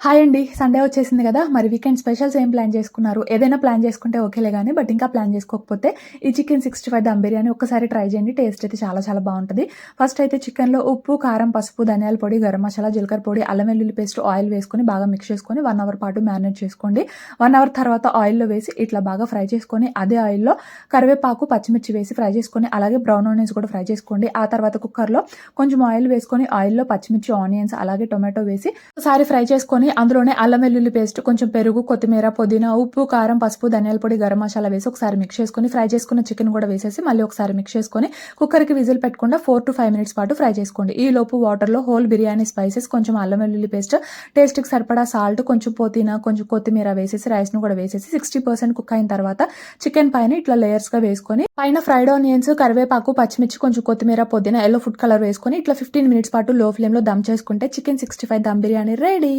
Hi అండి. Sunday వచ్చేసింది కదా! మరి వీకెండ్ స్పెషల్స్ ఏం ప్లాన్ చేసుకున్నారు? ఏదైనా ప్లాన్ చేసుకుంటే ఓకేలే గానీ, బట్ ఇంకా ప్లాన్ చేసుకోకపోతే ఈ చికెన్ 65 దమ్ బిర్యానీ ఒక్కసారి ట్రై చేయండి. టేస్ట్ అయితే చాలా చాలా బావుంటది. ఫస్ట్ అయితే చికెన్‌లో ఉప్పు, కారం, పసుపు, ధనియాల పొడి, గరం మసాలా, జీలకర్ర పొడి, అల్లం వెల్లుల్లి పేస్ట్, ఆయిల్ వేసుకొని బాగా మిక్స్ చేసుకొని 1 అవర్ పాటు మ్యారినేట్ చేసుకోండి. 1 అవర్ తర్వాత ఆయిల్‌లో వేసి ఇట్లా బాగా ఫ్రై చేసుకొని అదే ఆయిల్‌లో కరివేపాకు, పచ్చిమిర్చి వేసి ఫ్రై చేసుకొని అలాగే బ్రౌన్ ఆనియన్స్ కూడా ఫ్రై చేసుకోండి. ఆ తర్వాత కుక్కర్‌లో కొంచెం ఆయిల్ వేసుకొని ఆయిల్‌లో పచ్చిమిర్చి, ఆనియన్స్ అలాగే టొమాటో వేసి ఒకసారి ఫ్రై చేసుకొని అందులోనే అల్లం వెల్లుల్లి పేస్ట్, కొంచెం పెరుగు, కొత్తిమీర, పుదీనా, ఉప్పు, కారం, పసుపు, ధనియాల పొడి, గరం మసాలా వేసి ఒకసారి మిక్స్ చేసుకొని ఫ్రై చేసుకున్న చికెన్ కూడా వేసేసి మళ్ళీ ఒకసారి మిక్స్ చేసుకొని కుక్కర్‌కి విజిల్ పెట్టకుండా 4-5 మినిట్స్ పాటు ఫ్రై చేసుకోండి. ఈ లోపు వాటర్‌లో హోల్ బిర్యానీ స్పైసెస్, కొంచెం అల్లం వెల్లుల్లి పేస్ట్, టేస్ట్‌కి సరిపడా సాల్ట్, కొంచెం పుదీనా, కొంచెం కొత్తిమీర వేసేసి రైస్‌ను కూడా వేసేసి 60% కుక్ అయిన తర్వాత చికెన్ పైన ఇట్లా లేయర్స్‌గా వేసుకొని పైన ఫ్రైడ్ ఆనియన్స్, కరివేపాకు, పచ్చిమిర్చి, కొంచెం కొత్తిమీర, పుదీనా, యెల్లో ఫుడ్ కలర్ వేసుకొని ఇట్లా 15 మినిట్స్ పాటు లో ఫ్లేమ్‌లో దమ్ చేసుకుంటే చికెన్ 65 దమ్ బిర్యానీ రెడీ.